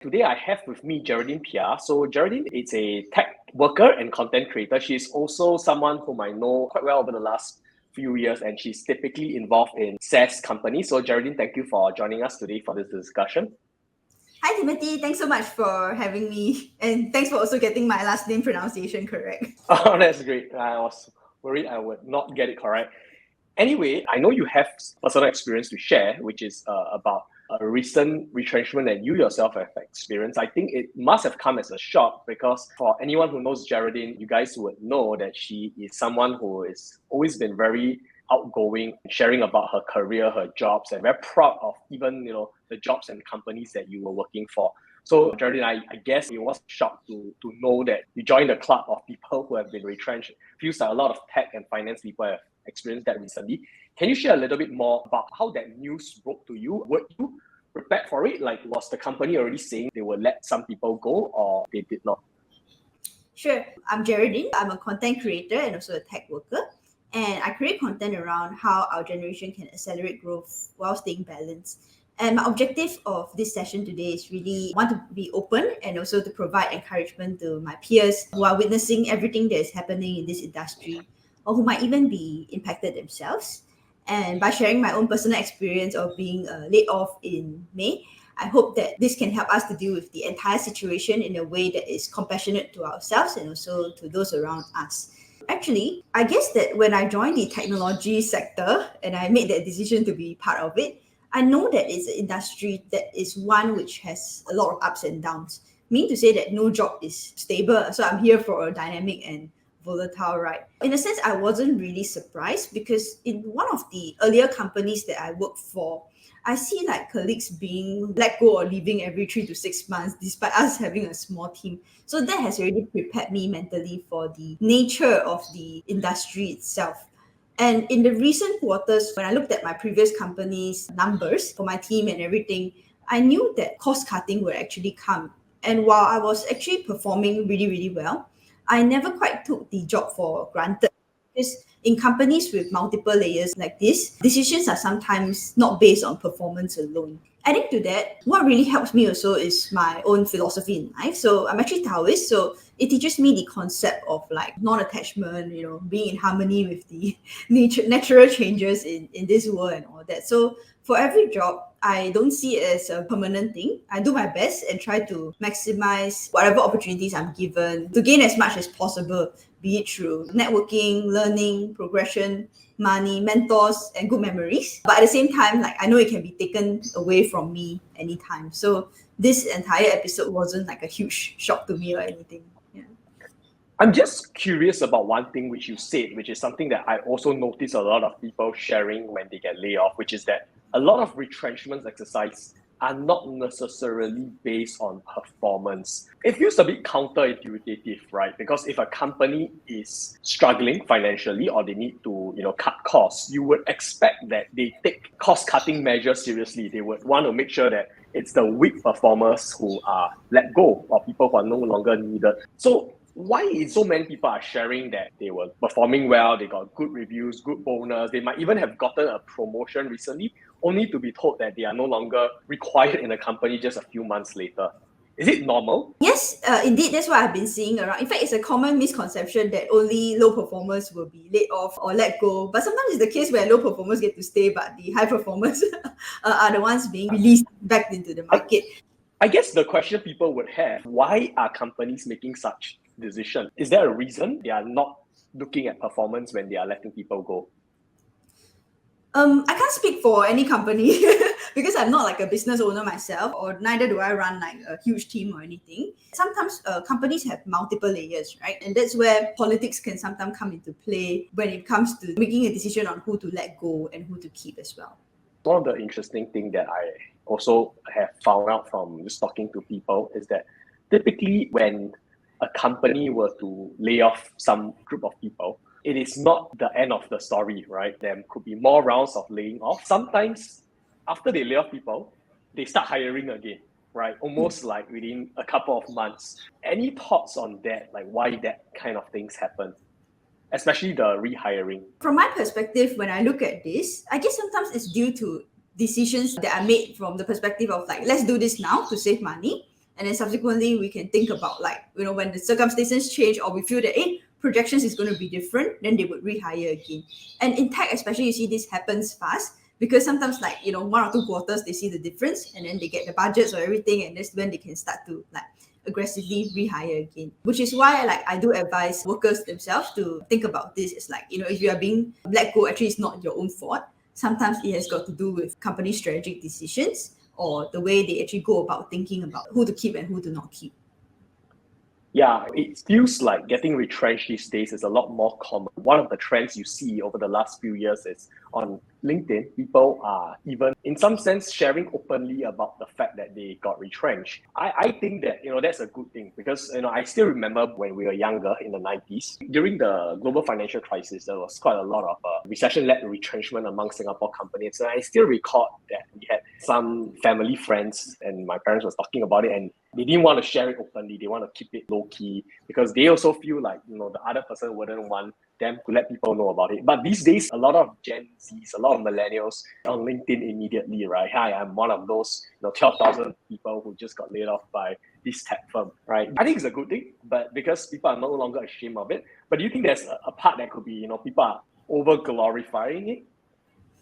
Today I have with me Jeraldine Phneah. So Jeraldine is a tech worker and content creator. She's also someone whom I know quite well over the last few years, and she's typically involved in SaaS companies. So Jeraldine, thank you for joining us today for this discussion. Hi Timothy, thanks so much for having me, and thanks for also getting my last name pronunciation correct. Oh, that's great. I was worried I would not get it correct. Anyway, I know you have personal experience to share, which is about a recent retrenchment that you yourself have experienced. I think it must have come as a shock because for anyone who knows Jeraldine, you guys would know that she is someone who has always been very outgoing, sharing about her career, her jobs, and very proud of even the jobs and companies that you were working for. So Jeraldine, I guess it was a shock to know that you joined a club of people who have been retrenched. Feels like a lot of tech and finance people have experienced that recently. Can you share a little bit more about how that news broke to you? Were you prepared for it? Like, was the company already saying they would let some people go, or they did not? Sure, I'm Jeraldine. I'm a content creator and also a tech worker. And I create content around how our generation can accelerate growth while staying balanced. And my objective of this session today is really want to be open and also to provide encouragement to my peers who are witnessing everything that is happening in this industry or who might even be impacted themselves. And by sharing my own personal experience of being laid off in May, I hope that this can help us to deal with the entire situation in a way that is compassionate to ourselves and also to those around us. Actually, I guess that when I joined the technology sector and I made that decision to be part of it, I know that it's an industry that is one which has a lot of ups and downs. Meaning to say that no job is stable. So I'm here for a dynamic and volatile ride. In a sense, I wasn't really surprised because in one of the earlier companies that I worked for, I see like colleagues being let go or leaving every 3 to 6 months despite us having a small team. So that has already prepared me mentally for the nature of the industry itself. And in the recent quarters, when I looked at my previous company's numbers for my team and everything, I knew that cost cutting would actually come. And while I was actually performing really, really well, I never quite took the job for granted. Because in companies with multiple layers like this, decisions are sometimes not based on performance alone. Adding to that, what really helps me also is my own philosophy in life. So I'm actually Taoist, so it teaches me the concept of like non-attachment, being in harmony with the natural changes in this world and all that. So for every job, I don't see it as a permanent thing. I do my best and try to maximize whatever opportunities I'm given to gain as much as possible, be it through networking, learning, progression, money, mentors, and good memories. But at the same time, like I know it can be taken away from me anytime. So this entire episode wasn't like a huge shock to me or anything. Yeah. I'm just curious about one thing which you said, which is something that I also notice a lot of people sharing when they get laid off, which is that a lot of retrenchment exercise are not necessarily based on performance. It feels a bit counterintuitive, right? Because if a company is struggling financially or they need to, cut costs, you would expect that they take cost-cutting measures seriously. They would want to make sure that it's the weak performers who are let go or people who are no longer needed. So why is so many people are sharing that they were performing well, they got good reviews, good bonus, they might even have gotten a promotion recently, only to be told that they are no longer required in the company just a few months later? Is it normal? Yes, indeed, that's what I've been seeing around. In fact, it's a common misconception that only low performers will be laid off or let go. But sometimes it's the case where low performers get to stay, but the high performers are the ones being released back into the market. I guess the question people would have, why are companies making such decisions? Is there a reason they are not looking at performance when they are letting people go? I can't speak for any company because I'm not like a business owner myself, or neither do I run like a huge team or anything. Sometimes companies have multiple layers, right? And that's where politics can sometimes come into play when it comes to making a decision on who to let go and who to keep as well. One of the interesting things that I also have found out from just talking to people is that typically when a company were to lay off some group of people, it is not the end of the story, right? There could be more rounds of laying off. Sometimes after they lay off people, they start hiring again, right? Almost like within a couple of months. Any thoughts on that, like why that kind of things happen? Especially the rehiring. From my perspective, when I look at this, I guess sometimes it's due to decisions that are made from the perspective of like, let's do this now to save money. And then subsequently, we can think about like, when the circumstances change or we feel that, projections is going to be different, then they would rehire again. And in tech, especially, you see this happens fast because sometimes like, 1 or 2 quarters, they see the difference and then they get the budgets or everything. And that's when they can start to like aggressively rehire again, which is why like I do advise workers themselves to think about this. It's like, if you are being let go, actually it's not your own fault. Sometimes it has got to do with company strategic decisions or the way they actually go about thinking about who to keep and who to not keep. Yeah, it feels like getting retrenched these days is a lot more common. One of the trends you see over the last few years is on LinkedIn, people are even in some sense sharing openly about the fact that they got retrenched. I think that, that's a good thing because, I still remember when we were younger in the 90s, during the global financial crisis, there was quite a lot of recession-led retrenchment among Singapore companies. And I still recall that we had some family friends and my parents was talking about it and they didn't want to share it openly. They want to keep it low-key because they also feel like, the other person wouldn't want them to let people know about it. But these days, a lot of Gen Zs, a lot of millennials on LinkedIn immediately, right? Hi, I'm one of those 12,000 people who just got laid off by this tech firm, right? I think it's a good thing, but because people are no longer ashamed of it. But do you think there's a part that could be, people are over-glorifying it?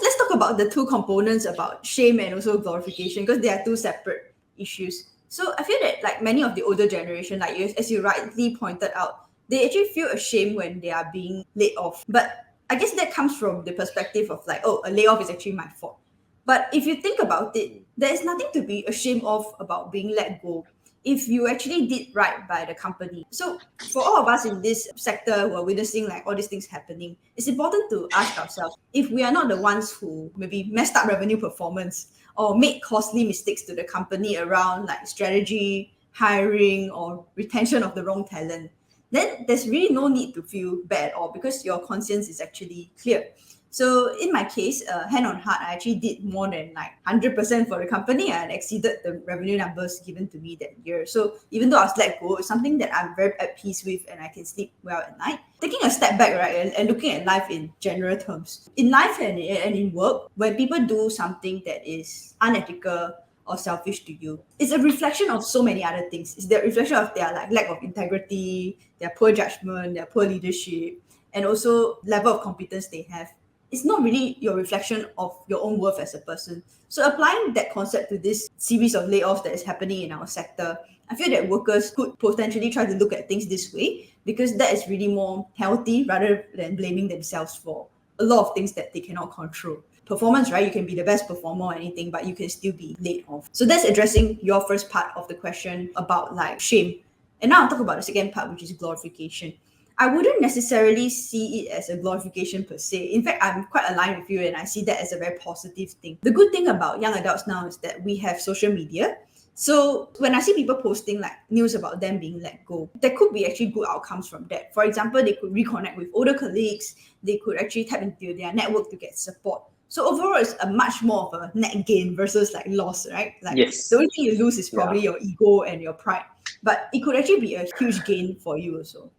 Let's talk about the two components about shame and also glorification because they are two separate issues. So I feel that like many of the older generation, like as you rightly pointed out, they actually feel ashamed when they are being laid off. But I guess that comes from the perspective of like, a layoff is actually my fault. But if you think about it, there is nothing to be ashamed of about being let go if you actually did right by the company. So for all of us in this sector who are witnessing like all these things happening, it's important to ask ourselves if we are not the ones who maybe messed up revenue performance or made costly mistakes to the company around like strategy, hiring, or retention of the wrong talent, then there's really no need to feel bad at all because your conscience is actually clear. So in my case, hand on heart, I actually did more than like 100% for the company and exceeded the revenue numbers given to me that year. So even though I was let go, it's something that I'm very at peace with and I can sleep well at night. Taking a step back, right, and looking at life in general terms. In life and in work, when people do something that is unethical or selfish to you, it's a reflection of so many other things. It's the reflection of their like lack of integrity, their poor judgment, their poor leadership, and also level of competence they have. It's not really your reflection of your own worth as a person. So applying that concept to this series of layoffs that is happening in our sector, I feel that workers could potentially try to look at things this way because that is really more healthy rather than blaming themselves for a lot of things that they cannot control. Performance, right? You can be the best performer or anything, but you can still be laid off. So that's addressing your first part of the question about like shame. And now I'll talk about the second part, which is glorification. I wouldn't necessarily see it as a glorification per se. In fact, I'm quite aligned with you and I see that as a very positive thing. The good thing about young adults now is that we have social media. So when I see people posting like news about them being let go, there could be actually good outcomes from that. For example, they could reconnect with older colleagues. They could actually tap into their network to get support. So overall, it's a much more of a net gain versus like loss, right? Like Yes. the only thing you lose is probably your ego and your pride. But it could actually be a huge gain for you also.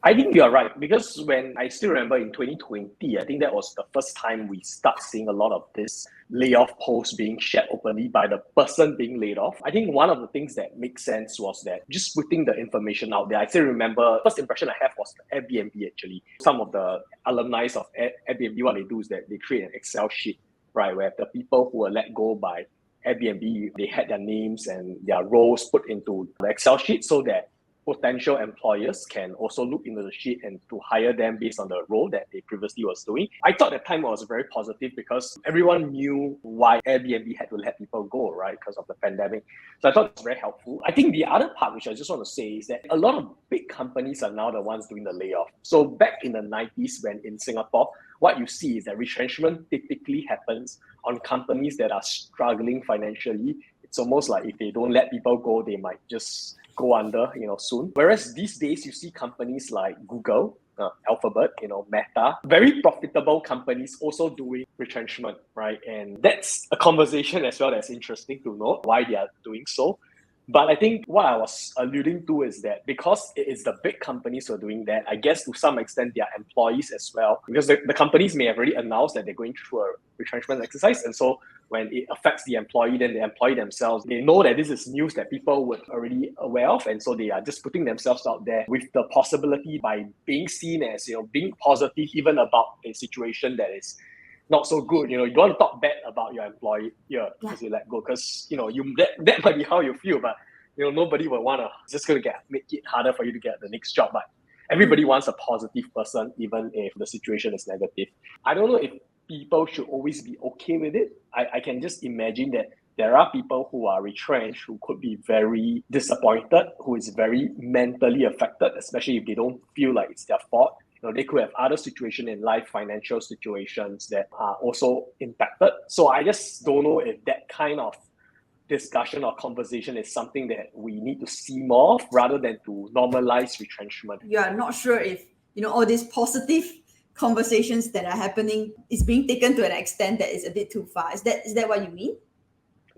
I think you're right because when I still remember in 2020, I think that was the first time we start seeing a lot of this layoff posts being shared openly by the person being laid off. I think one of the things that makes sense was that just putting the information out there. I still remember first impression I have was Airbnb actually. Some of the alumni of Airbnb, what they do is that they create an Excel sheet, right, where the people who were let go by Airbnb, they had their names and their roles put into the Excel sheet so that potential employers can also look into the sheet and to hire them based on the role that they previously was doing. I thought that time was very positive because everyone knew why Airbnb had to let people go, right? Because of the pandemic. So I thought it was very helpful. I think the other part, which I just want to say, is that a lot of big companies are now the ones doing the layoff. So back in the 90s, when in Singapore, what you see is that retrenchment typically happens on companies that are struggling financially. It's almost like if they don't let people go, they might just go under, soon. Whereas these days, you see companies like Google, Alphabet, Meta, very profitable companies also doing retrenchment, right? And that's a conversation as well that's interesting to know why they are doing so. But I think what I was alluding to is that because it is the big companies who are doing that, I guess to some extent their employees as well, because the companies may have already announced that they're going through a retrenchment exercise. And so when it affects the employee, then the employee themselves, they know that this is news that people were already aware of. And so they are just putting themselves out there with the possibility by being seen as, being positive even about a situation that is not so good. You don't want to talk bad about your employee as you let go, because that might be how you feel, but nobody would want to. It's just going to make it harder for you to get the next job. But everybody wants a positive person, even if the situation is negative. I don't know if people should always be okay with it. I can just imagine that there are people who are retrenched who could be very disappointed, who is very mentally affected, especially if they don't feel like it's their fault. They could have other situations in life, financial situations that are also impacted. So I just don't know if that kind of discussion or conversation is something that we need to see more of rather than to normalize retrenchment. You are not sure if, all these positive conversations that are happening is being taken to an extent that is a bit too far. Is that what you mean?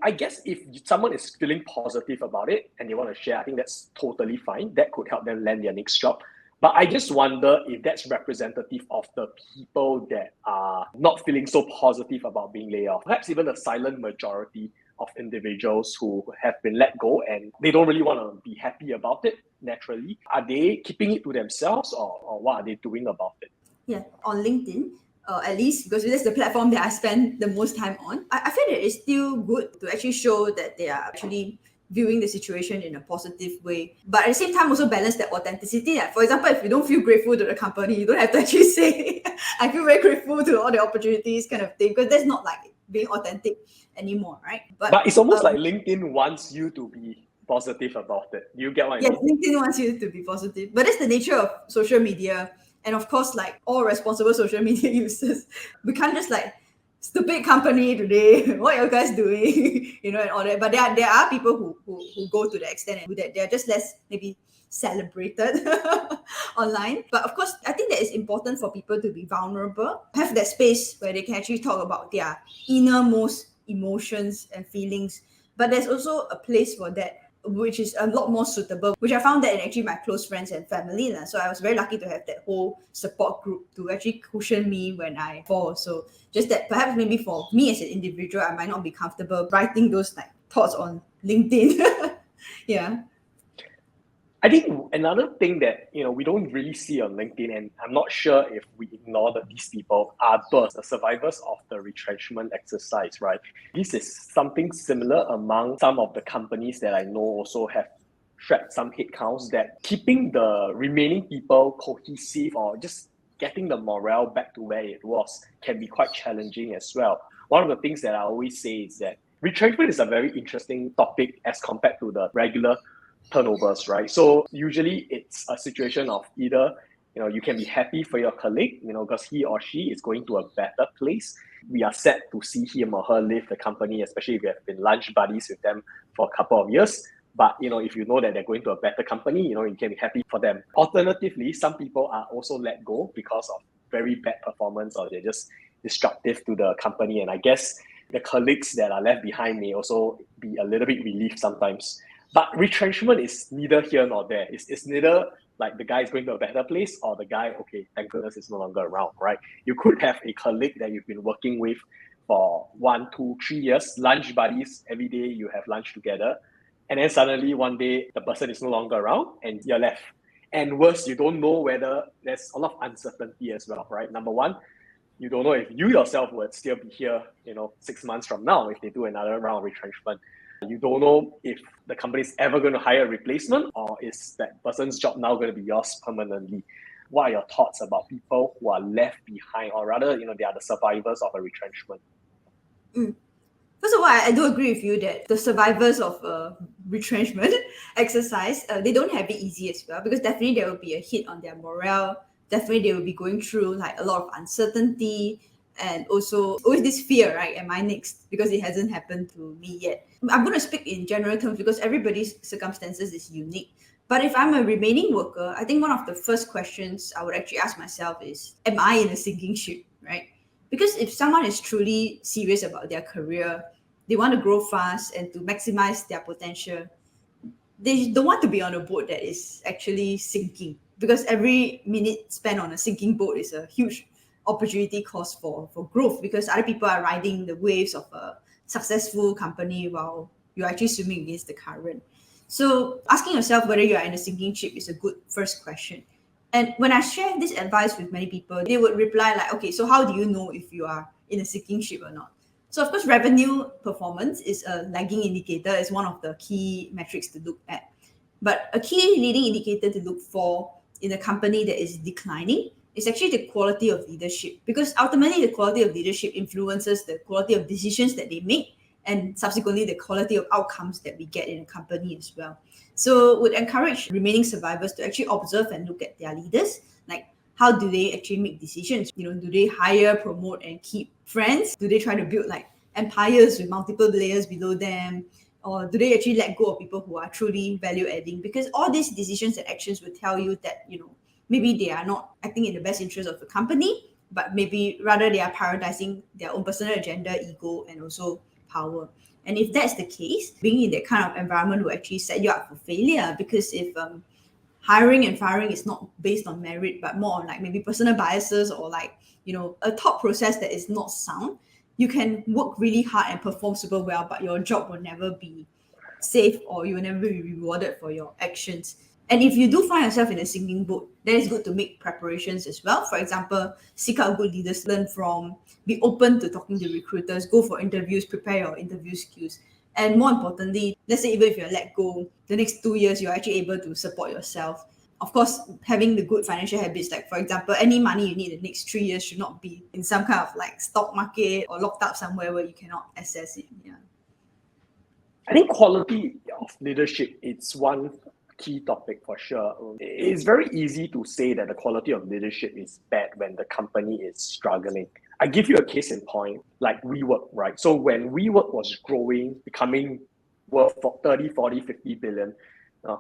I guess if someone is feeling positive about it and they want to share, I think that's totally fine. That could help them land their next job. But I just wonder if that's representative of the people that are not feeling so positive about being laid off. Perhaps even the silent majority of individuals who have been let go and they don't really want to be happy about it naturally. Are they keeping it to themselves or what are they doing about it? Yeah, on LinkedIn, at least because that's the platform that I spend the most time on, I feel that it's still good to actually show that they are actually viewing the situation in a positive way, but at the same time also balance that authenticity. For example, if you don't feel grateful to the company, you don't have to actually say I feel very grateful to all the opportunities kind of thing, because that's not like being authentic anymore, right? But it's almost like LinkedIn wants you to be positive about it. You get what I mean? Yes, LinkedIn wants you to be positive, but that's the nature of social media. And of course, like all responsible social media users, we can't just like, stupid company today, what are you guys doing? And all that. But there are people who go to the extent and do that. They're just less maybe celebrated online. But of course, I think that it's important for people to be vulnerable, have that space where they can actually talk about their innermost emotions and feelings. But there's also a place for that, which is a lot more suitable, which I found that in actually my close friends and family. So I was very lucky to have that whole support group to actually cushion me when I fall. So just that perhaps maybe for me as an individual, I might not be comfortable writing those like thoughts on LinkedIn. Yeah. I think another thing that we don't really see on LinkedIn, and I'm not sure if we ignore that these people are the survivors of the retrenchment exercise, right? This is something similar among some of the companies that I know also have tracked some headcounts, that keeping the remaining people cohesive or just getting the morale back to where it was can be quite challenging as well. One of the things that I always say is that retrenchment is a very interesting topic as compared to the regular turnovers, right? So usually it's a situation of either you can be happy for your colleague, because he or she is going to a better place. We are sad to see him or her leave the company, especially if you have been lunch buddies with them for a couple of years. But if you know that they're going to a better company, you can be happy for them. Alternatively, some people are also let go because of very bad performance, or they're just destructive to the company. And I guess the colleagues that are left behind may also be a little bit relieved sometimes. But retrenchment is neither here nor there. It's neither like the guy is going to a better place or the guy, okay, thank goodness is no longer around, right? You could have a colleague that you've been working with for 1, 2, 3 years, lunch buddies, every day you have lunch together. And then suddenly one day the person is no longer around and you're left. And worse, you don't know whether there's a lot of uncertainty as well, right? Number one, you don't know if you yourself would still be here, 6 months from now if they do another round of retrenchment. You don't know if the company is ever going to hire a replacement, or is that person's job now going to be yours permanently? What are your thoughts about people who are left behind, or rather, they are the survivors of a retrenchment? First of all, I do agree with you that the survivors of retrenchment exercise, they don't have it easy as well, because definitely there will be a hit on their morale. Definitely they will be going through like a lot of uncertainty, and also always this fear, right? Am I next? Because it hasn't happened to me yet. I'm going to speak in general terms because everybody's circumstances is unique. But if I'm a remaining worker, I think one of the first questions I would actually ask myself is, am I in a sinking ship, right? Because if someone is truly serious about their career, they want to grow fast and to maximize their potential, they don't want to be on a boat that is actually sinking, because every minute spent on a sinking boat is a huge opportunity cost for growth, because other people are riding the waves of a successful company while you're actually swimming against the current. So asking yourself whether you are in a sinking ship is a good first question. And when I share this advice with many people, they would reply like, okay, so how do you know if you are in a sinking ship or not? So of course, revenue performance is a lagging indicator, is one of the key metrics to look at. But a key leading indicator to look for in a company that is declining is actually the quality of leadership, because ultimately the quality of leadership influences the quality of decisions that they make, and subsequently the quality of outcomes that we get in a company as well. So would encourage remaining survivors to actually observe and look at their leaders, like how do they actually make decisions? Do they hire, promote, and keep friends? Do they try to build like empires with multiple layers below them? Or do they actually let go of people who are truly value adding? Because all these decisions and actions will tell you that, maybe they are not acting in the best interest of the company, but maybe rather they are prioritizing their own personal agenda, ego, and also power. And if that's the case, being in that kind of environment will actually set you up for failure, because if hiring and firing is not based on merit, but more on like maybe personal biases, or like, a thought process that is not sound, you can work really hard and perform super well, but your job will never be safe, or you will never be rewarded for your actions. And if you do find yourself in a sinking boat, then it's good to make preparations as well. For example, seek out good leaders, learn from, be open to talking to recruiters, go for interviews, prepare your interview skills. And more importantly, let's say even if you're let go, the next 2 years, you're actually able to support yourself. Of course, having the good financial habits, like for example, any money you need the next 3 years should not be in some kind of like stock market or locked up somewhere where you cannot access it. Yeah. I think quality of leadership, it's one key topic for sure. It's very easy to say that the quality of leadership is bad when the company is struggling. I give you a case in point, like WeWork, right? So when WeWork was growing, becoming worth 30, 40, 50 billion,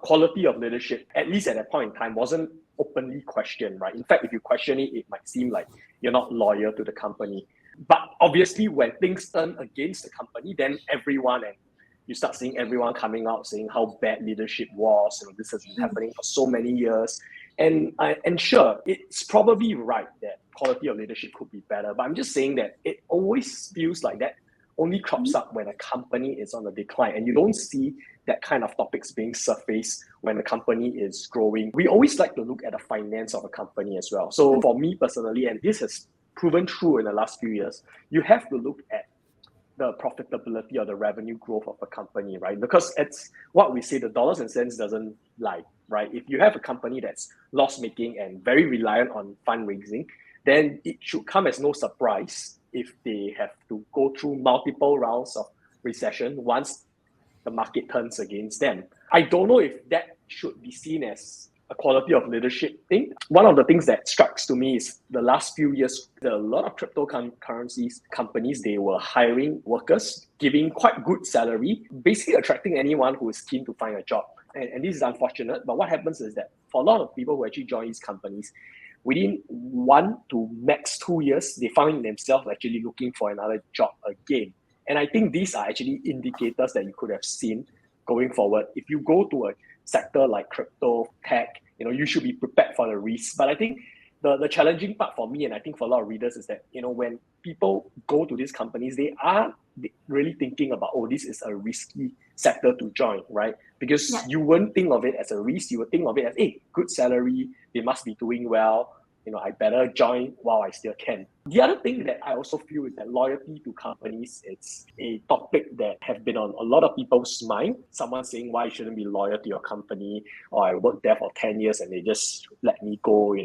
quality of leadership, at least at that point in time, wasn't openly questioned, right? In fact, if you question it, it might seem like you're not loyal to the company. But obviously, when things turn against the company, then you start seeing everyone coming out saying how bad leadership was. This has been happening for so many years. And sure, it's probably right that quality of leadership could be better. But I'm just saying that it always feels like that only crops up when a company is on a decline. And you don't see that kind of topics being surfaced when the company is growing. We always like to look at the finance of a company as well. So for me personally, and this has proven true in the last few years, you have to look at the profitability or the revenue growth of a company, right? Because it's what we say, the dollars and cents doesn't lie, right? If you have a company that's loss-making and very reliant on fundraising, then it should come as no surprise if they have to go through multiple rounds of recession once the market turns against them. I don't know if that should be seen as a quality of leadership thing. One of the things that strikes to me is the last few years, there are a lot of cryptocurrencies companies, they were hiring workers, giving quite good salary, basically attracting anyone who is keen to find a job. And this is unfortunate, but what happens is that for a lot of people who actually join these companies, within 1 to max 2 years, they find themselves actually looking for another job again. And I think these are actually indicators that you could have seen going forward. If you go to a sector like crypto, tech, you should be prepared for the risks. But I think the challenging part for me, and I think for a lot of readers, is that, when people go to these companies, they are really thinking about, this is a risky sector to join, right? Because you won't think of it as a risk. You would think of it as, hey, good salary, they must be doing well. I better join while I still can. The other thing that I also feel is that loyalty to companies, it's a topic that have been on a lot of people's mind. Someone saying why you shouldn't be loyal to your company, or I worked there for 10 years and they just let me go,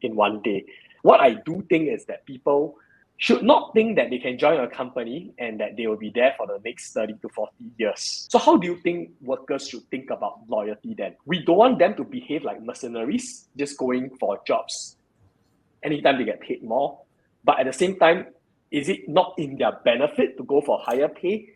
in one day. What I do think is that people should not think that they can join a company and that they will be there for the next 30 to 40 years. So how do you think workers should think about loyalty then? We don't want them to behave like mercenaries, just going for jobs anytime they get paid more. But at the same time, is it not in their benefit to go for higher pay,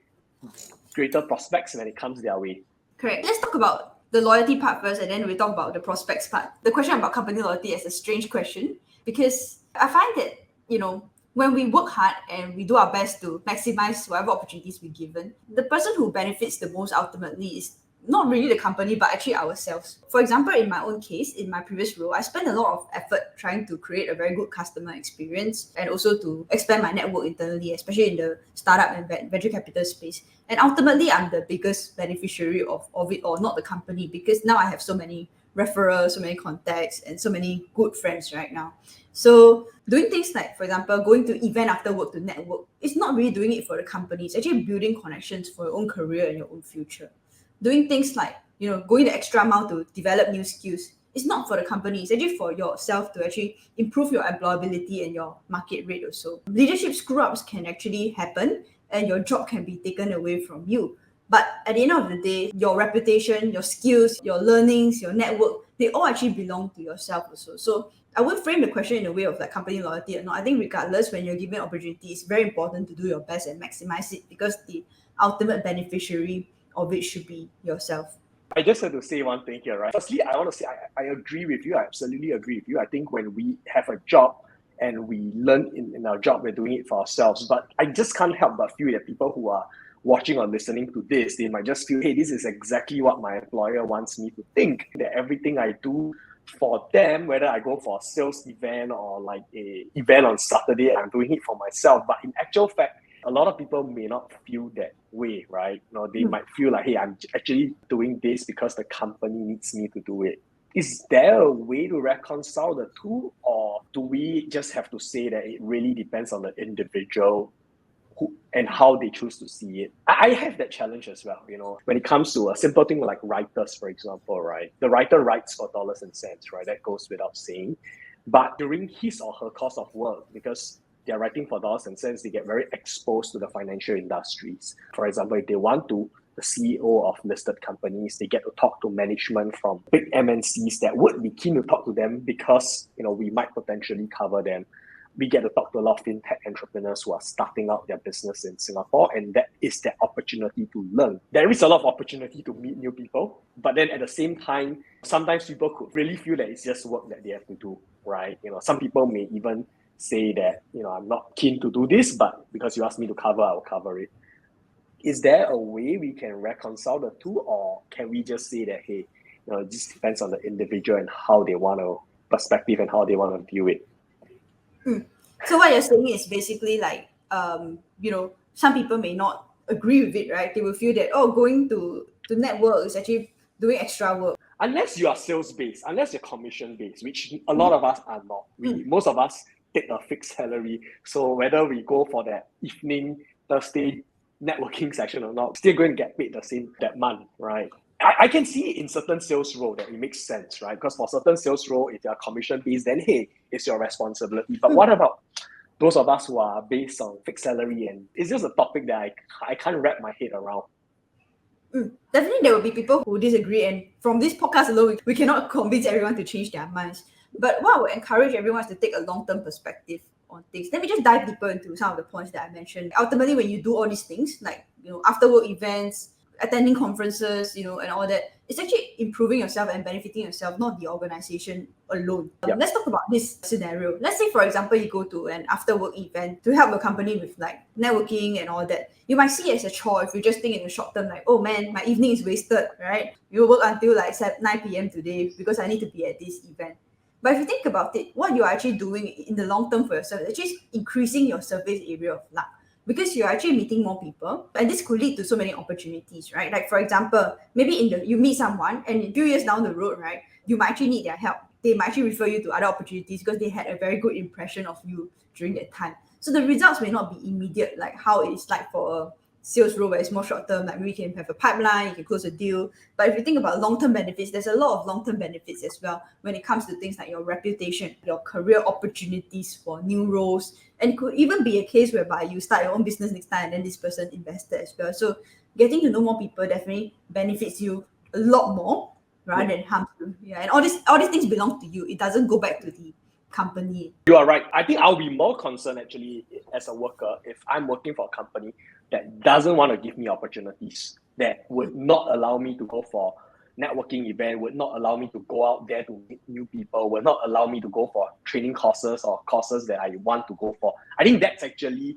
greater prospects when it comes their way? Correct. Let's talk about the loyalty part first, and then we talk about the prospects part. The question about company loyalty is a strange question, because I find that, when we work hard and we do our best to maximize whatever opportunities we're given, the person who benefits the most ultimately is not really the company, but actually ourselves. For example, in my own case, in my previous role, I spent a lot of effort trying to create a very good customer experience and also to expand my network internally, especially in the startup and venture capital space. And ultimately, I'm the biggest beneficiary of it, or not the company, because now I have so many referrals, so many contacts, and so many good friends right now. So doing things like, for example, going to event after work to network, it's not really doing it for the company. It's actually building connections for your own career and your own future. Doing things like, going the extra mile to develop new skills, it's not for the company. It's actually for yourself to actually improve your employability and your market rate also. Leadership screw-ups can actually happen and your job can be taken away from you. But at the end of the day, your reputation, your skills, your learnings, your network, they all actually belong to yourself also. So I would frame the question in a way of like company loyalty or not. I think regardless, when you're given opportunity, it's very important to do your best and maximize it, because the ultimate beneficiary of it should be yourself. I just have to say one thing here, right? Firstly, I want to say I agree with you. I absolutely agree with you. I think when we have a job and we learn in our job, we're doing it for ourselves. But I just can't help but feel that people who are watching or listening to this, they might just feel, hey, this is exactly what my employer wants me to think, that everything I do for them, whether I go for a sales event or like a event on Saturday, I'm doing it for myself. But in actual fact, a lot of people may not feel that way, right? They might feel like, hey, I'm actually doing this because the company needs me to do it. Is there a way to reconcile the two, or do we just have to say that it really depends on the individual and how they choose to see it? I have that challenge as well, when it comes to a simple thing like writers, for example, right? The writer writes for dollars and cents, right? That goes without saying. But during his or her course of work, because they're writing for dollars and cents, they get very exposed to the financial industries. For example, if they want to, the CEO of listed companies, they get to talk to management from big MNCs that would be keen to talk to them because, we might potentially cover them. We get to talk to a lot of fintech entrepreneurs who are starting out their business in Singapore, and that is their opportunity to learn. There is a lot of opportunity to meet new people, but then at the same time, sometimes people could really feel that it's just work that they have to do, right? Some people may even say that, I'm not keen to do this, but because you asked me to cover, I'll cover it. Is there a way we can reconcile the two, or can we just say that, hey, it just depends on the individual and how they want to perspective and how they want to view it? So what you're saying is basically like, some people may not agree with it, right? They will feel that, going to network is actually doing extra work. Unless you are sales-based, unless you're commission-based, which a lot of us are not. Most of us take a fixed salary. So whether we go for that evening, Thursday networking session or not, still going to get paid the same that month, right? I can see in certain sales role that it makes sense, right? Because for certain sales role, if you're commission-based, then hey, it's your responsibility. But what about those of us who are based on fixed salary? And it's just a topic that I can't wrap my head around. Definitely there will be people who disagree, and from this podcast alone, we cannot convince everyone to change their minds. But what I would encourage everyone is to take a long-term perspective on things. Let me just dive deeper into some of the points that I mentioned. Ultimately, when you do all these things, like after work events, attending conferences, and all that, it's actually improving yourself and benefiting yourself, not the organization alone. Let's talk about this scenario. Let's say, for example, you go to an after work event to help your company with like networking and all that. You might see it as a chore if you just think in the short term, like, oh man, my evening is wasted, right? You work until like 9 p.m. today because I need to be at this event. But if you think about it, what you're actually doing in the long term for yourself is actually increasing your surface area of luck, because you're actually meeting more people, and this could lead to so many opportunities, right? Like for example, maybe you meet someone, and a few years down the road, right, you might actually need their help. They might actually refer you to other opportunities because they had a very good impression of you during that time. So the results may not be immediate, like how it's like for a sales role where it's more short term, like we can have a pipeline, you can close a deal. But if you think about long-term benefits, there's a lot of long-term benefits as well when it comes to things like your reputation, your career opportunities for new roles. And it could even be a case whereby you start your own business next time and then this person invested as well. So getting to know more people definitely benefits you a lot more rather than harms you. And all these things belong to you. It doesn't go back to the company. You are right. I think I'll be more concerned actually as a worker if I'm working for a company that doesn't want to give me opportunities, that would not allow me to go for networking event, would not allow me to go out there to meet new people, would not allow me to go for training courses or courses that I want to go for. I think that's actually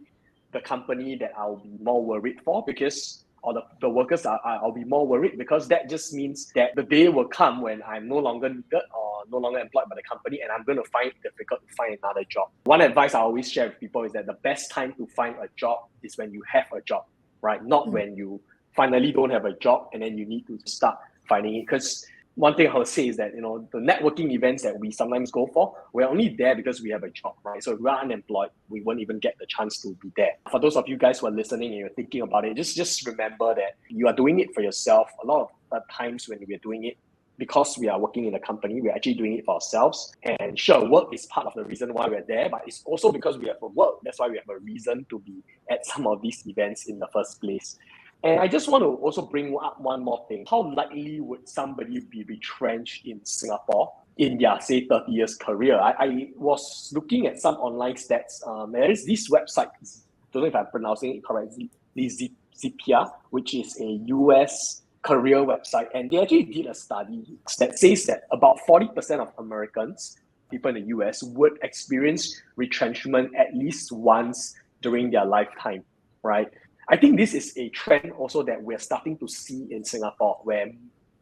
the company that I'll be more worried for, because the workers I'll be more worried, because that just means that the day will come when I'm no longer needed or no longer employed by the company, and I'm going to find it difficult to find another job. One advice I always share with people is that the best time to find a job is when you have a job, right? Not when you finally don't have a job and then you need to start finding it. Because one thing I would say is that, the networking events that we sometimes go for, we're only there because we have a job, right? So if we're unemployed, we won't even get the chance to be there. For those of you guys who are listening and you're thinking about it, just remember that you are doing it for yourself. A lot of times when we're doing it, because we are working in a company, we're actually doing it for ourselves. And sure, work is part of the reason why we're there, but it's also because we have a work. That's why we have a reason to be at some of these events in the first place. And I just want to also bring up one more thing. How likely would somebody be retrenched in Singapore in their, say, 30 years career? I was looking at some online stats. There is this website, I don't know if I'm pronouncing it correctly, Zipia, which is a US career website. And they actually did a study that says that about 40% of Americans, people in the US, would experience retrenchment at least once during their lifetime, right? I think this is a trend also that we're starting to see in Singapore, where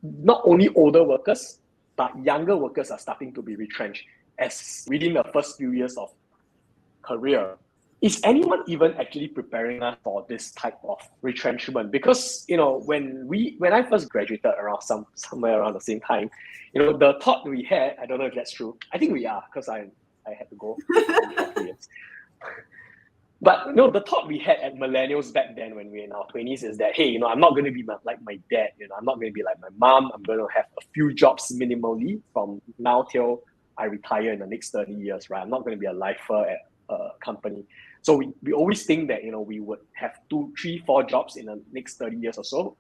not only older workers, but younger workers are starting to be retrenched as within the first few years of career. Is anyone even actually preparing us for this type of retrenchment? Because, when I first graduated around somewhere around the same time, the thought we had, I don't know if that's true. I think we are, because I had to go for 2 years. But the thought we had at millennials back then when we were in our 20s is that, hey, I'm not going to be like my dad. I'm not going to be like my mom. I'm going to have a few jobs minimally from now till I retire in the next 30 years, right? I'm not going to be a lifer at a company. So we always think that, we would have 2, 3, 4 jobs in the next 30 years or so.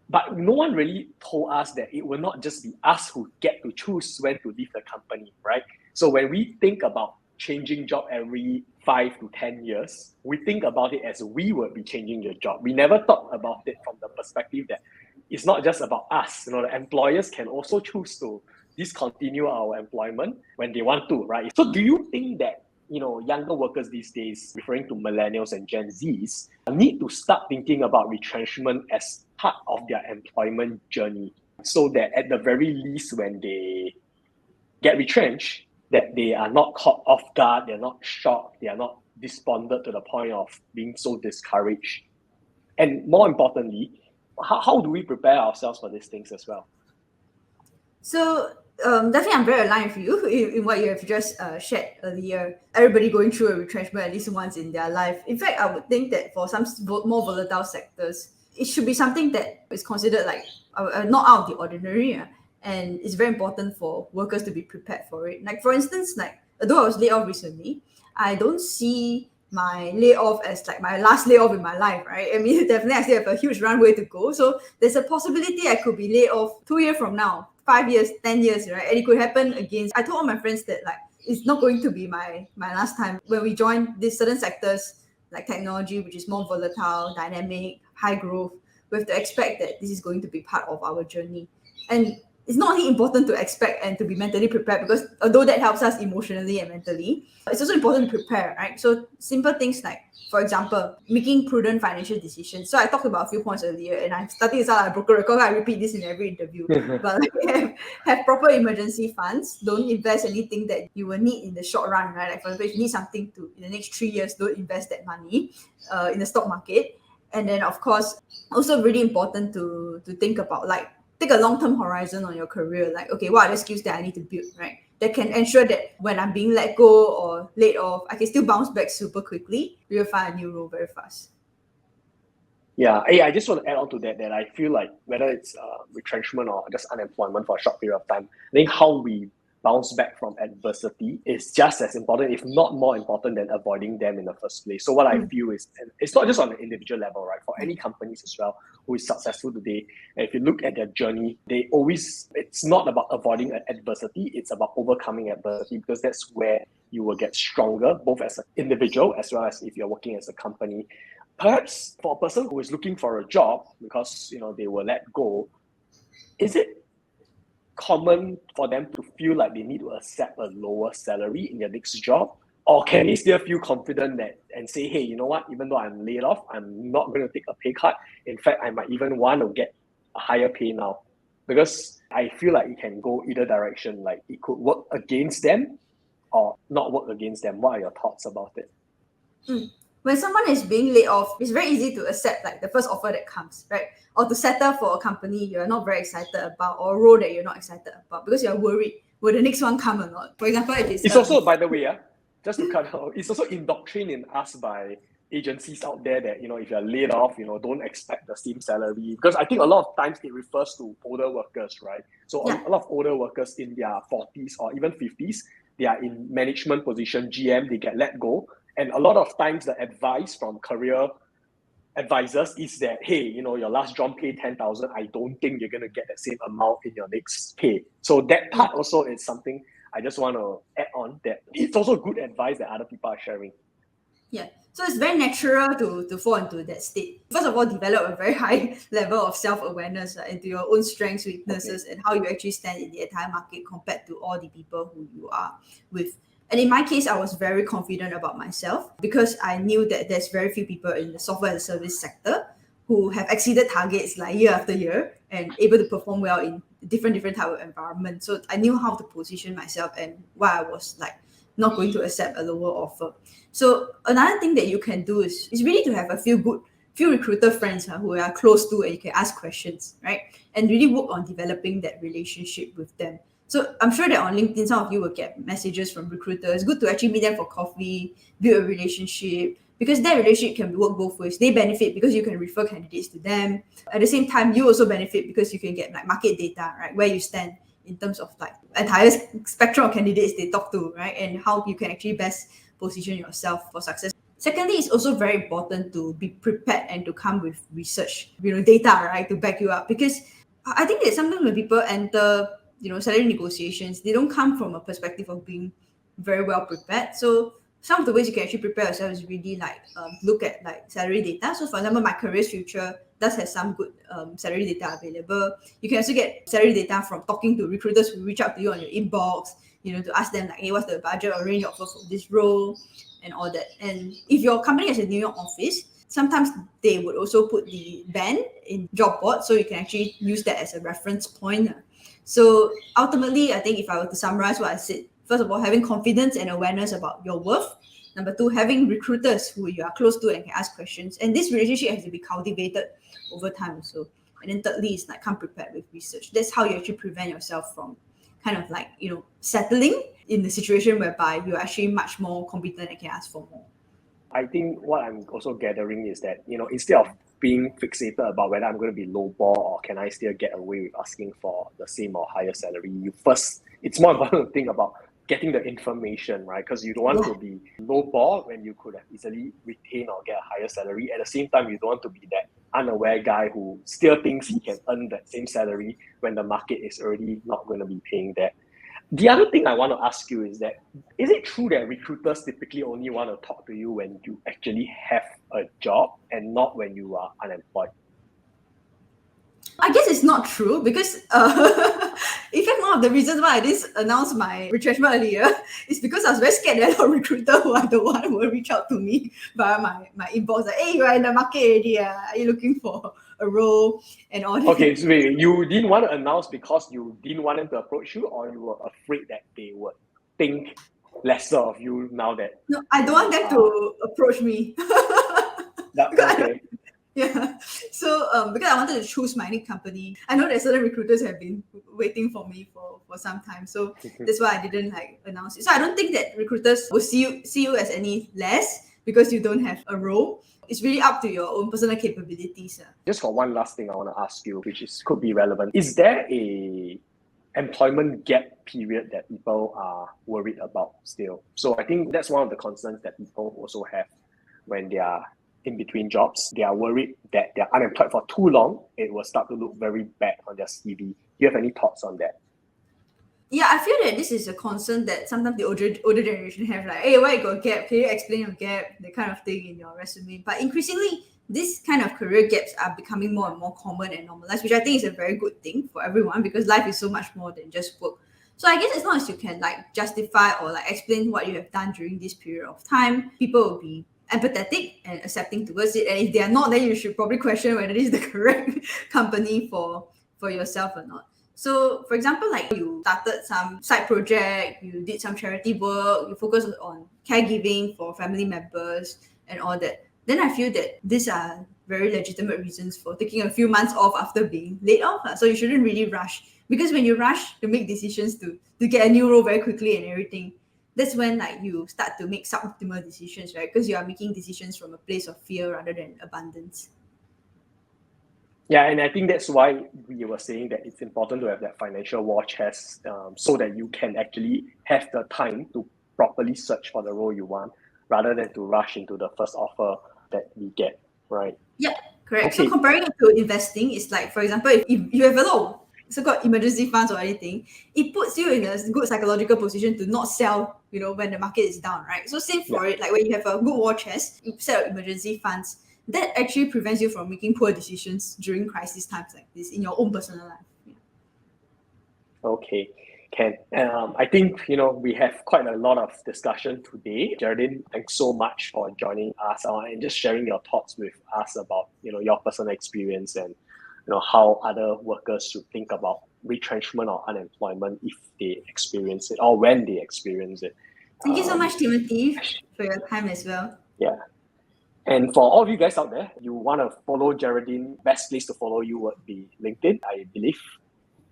But no one really told us that it will not just be us who get to choose when to leave the company, right? So when we think about changing job every 5 to 10 years, we think about it as we would be changing your job. We never thought about it from the perspective that it's not just about us. The employers can also choose to discontinue our employment when they want to, right? So do you think that, younger workers these days, referring to millennials and Gen Zs, need to start thinking about retrenchment as part of their employment journey, so that at the very least, when they get retrenched, that they are not caught off guard, they're not shocked, they are not despondent to the point of being so discouraged? And more importantly, how do we prepare ourselves for these things as well? So definitely, I'm very aligned with you in what you have just shared earlier. Everybody going through a retrenchment at least once in their life. In fact, I would think that for some more volatile sectors, it should be something that is considered like not out of the ordinary. And it's very important for workers to be prepared for it. Like, for instance, although I was laid off recently, I don't see my layoff as like my last layoff in my life, right? I mean, definitely I still have a huge runway to go. So there's a possibility I could be laid off 2 years from now, 5 years, 10 years, right? And it could happen again. I told all my friends that it's not going to be my last time. When we join these certain sectors like technology, which is more volatile, dynamic, high growth, we have to expect that this is going to be part of our journey. And it's not only important to expect and to be mentally prepared, because although that helps us emotionally and mentally, it's also important to prepare, right? So simple things like, for example, making prudent financial decisions. So I talked about a few points earlier, and I'm starting to sound like a broken record. I repeat this in every interview. But have proper emergency funds. Don't invest anything that you will need in the short run, right? Like, for example, if you need something in the next 3 years, don't invest that money in the stock market. And then, of course, also really important to think about, take a long-term horizon on your career. Like, okay, what are the skills that I need to build, right? That can ensure that when I'm being let go or laid off, I can still bounce back super quickly. We will find a new role very fast. Yeah, I just want to add on to that I feel like whether it's retrenchment or just unemployment for a short period of time, I think how we bounce back from adversity is just as important, if not more important, than avoiding them in the first place. So what I feel is, and it's not just on an individual level, right? For any companies as well who is successful today, and if you look at their journey, it's not about avoiding adversity, it's about overcoming adversity, because that's where you will get stronger, both as an individual as well as if you're working as a company. Perhaps for a person who is looking for a job because they were let go, is it common for them to feel like they need to accept a lower salary in their next job? Or can they still feel confident that and say, hey, you know what, even though I'm laid off, I'm not going to take a pay cut. In fact, I might even want to get a higher pay now. Because I feel like it can go either direction. Like it could work against them or not work against them. What are your thoughts about it? When someone is being laid off, it's very easy to accept like the first offer that comes, right? Or to settle for a company you're not very excited about, or a role that you're not excited about because you're worried, will the next one come or not? For example, it's also, by the way, just to cut out, it's also indoctrinated in us by agencies out there that, if you're laid off, don't expect the same salary. Because I think a lot of times it refers to older workers, right? So a lot of older workers in their 40s or even 50s, they are in management position, GM, they get let go. And a lot of times the advice from career advisors is that, hey, your last job paid 10,000. I don't think you're going to get the same amount in your next pay. So that part also is something I just want to add on, that it's also good advice that other people are sharing. Yeah. So it's very natural to fall into that state. First of all, develop a very high level of self-awareness into your own strengths, weaknesses, and how you actually stand in the entire market compared to all the people who you are with. And in my case, I was very confident about myself because I knew that there's very few people in the software as a service sector who have exceeded targets like year after year and able to perform well in different type of environments. So I knew how to position myself and why I was like not going to accept a lower offer. So another thing that you can do is really to have a few recruiter friends who are close to and you can ask questions, right? And really work on developing that relationship with them. So I'm sure that on LinkedIn, some of you will get messages from recruiters. It's good to actually meet them for coffee, build a relationship, because that relationship can work both ways. They benefit because you can refer candidates to them. At the same time, you also benefit because you can get like market data, right? Where you stand in terms of like entire spectrum of candidates they talk to, right? And how you can actually best position yourself for success. Secondly, it's also very important to be prepared and to come with research, data, right, to back you up. Because I think that sometimes when people enter, salary negotiations, they don't come from a perspective of being very well prepared. So some of the ways you can actually prepare yourself is really like look at like salary data. So for example, My Careers Future does have some good salary data available. You can also get salary data from talking to recruiters who reach out to you on your inbox, to ask them like, hey, what's the budget or range offer for this role and all that. And if your company has a New York office, sometimes they would also put the band in job board, so you can actually use that as a reference point. So ultimately, I think if I were to summarize what I said, first of all, having confidence and awareness about your worth. Number two, having recruiters who you are close to and can ask questions. And this relationship has to be cultivated over time also. And then thirdly is like come prepared with research. That's how you actually prevent yourself from kind of like, settling in the situation whereby you're actually much more competent and can ask for more. I think what I'm also gathering is that, instead of being fixated about whether I'm going to be lowball or can I still get away with asking for the same or higher salary, it's more important to think about getting the information, right? Because you don't want to be lowball when you could have easily retain or get a higher salary. At the same time, you don't want to be that unaware guy who still thinks he can earn that same salary when the market is already not going to be paying that. The other thing I want to ask you is it true that recruiters typically only want to talk to you when you actually have a job and not when you are unemployed? I guess it's not true because in fact, one of the reasons why I didn't announce my retrenchment earlier is because I was very scared that a recruiter who are the one who will reach out to me via my inbox like, hey, you're in the market already, are you looking for a role and all that? Okay, so wait, you didn't want to announce because you didn't want them to approach you, or you were afraid that they would think lesser of you now that... No, I don't want them to approach me. Okay. Yeah. So because I wanted to choose my new company, I know that certain recruiters have been waiting for me for some time. So that's why I didn't announce it. So I don't think that recruiters will see you as any less because you don't have a role. It's really up to your own personal capabilities. Just for one last thing I want to ask you, which could be relevant. Is there a employment gap period that people are worried about still? So I think that's one of the concerns that people also have when they are in between jobs. They are worried that they're unemployed for too long. It will start to look very bad on their CV. Do you have any thoughts on that? Yeah, I feel that this is a concern that sometimes the older generation have, like, hey, why you got a gap? Can you explain your gap? That kind of thing in your resume. But increasingly, this kind of career gaps are becoming more and more common and normalized, which I think is a very good thing for everyone because life is so much more than just work. So I guess as long as you can like justify or like explain what you have done during this period of time, people will be empathetic and accepting towards it. And if they are not, then you should probably question whether this is the correct company for yourself or not. So for example, like you started some side project, you did some charity work, you focus on caregiving for family members and all that, then I feel that these are very legitimate reasons for taking a few months off after being laid off. So you shouldn't really rush, because when you rush to make decisions to get a new role very quickly and everything, that's when like you start to make suboptimal decisions, right? Because you are making decisions from a place of fear rather than abundance. Yeah, and I think that's why we were saying that it's important to have that financial war chest, so that you can actually have the time to properly search for the role you want, rather than to rush into the first offer that we get, right? Yeah, correct. Okay. So comparing it to investing, is like, for example, if you have a lot of so-called emergency funds or anything, it puts you in a good psychological position to not sell, when the market is down, right? So same for it, like when you have a good war chest, you set up emergency funds, that actually prevents you from making poor decisions during crisis times like this in your own personal life. Yeah. Okay, Ken. I think we have quite a lot of discussion today. Jeraldine, thanks so much for joining us and just sharing your thoughts with us about your personal experience and how other workers should think about retrenchment or unemployment if they experience it or when they experience it. Thank you so much, Timothy, for your time as well. Yeah. And for all of you guys out there, you want to follow Jeraldine, best place to follow you would be LinkedIn, I believe.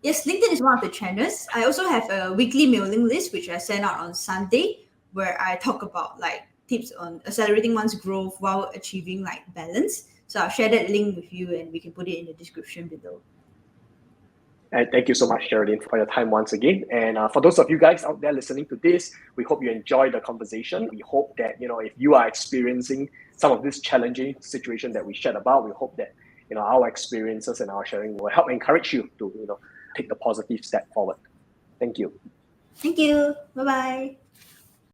Yes, LinkedIn is one of the channels. I also have a weekly mailing list, which I send out on Sunday, where I talk about like tips on accelerating one's growth while achieving like balance. So I'll share that link with you and we can put it in the description below. And thank you so much, Jeraldine, for your time once again. And for those of you guys out there listening to this, we hope you enjoy the conversation. We hope that, if you are experiencing some of this challenging situation that we shared about, we hope that, our experiences and our sharing will help encourage you to, take the positive step forward. Thank you. Thank you. Bye-bye.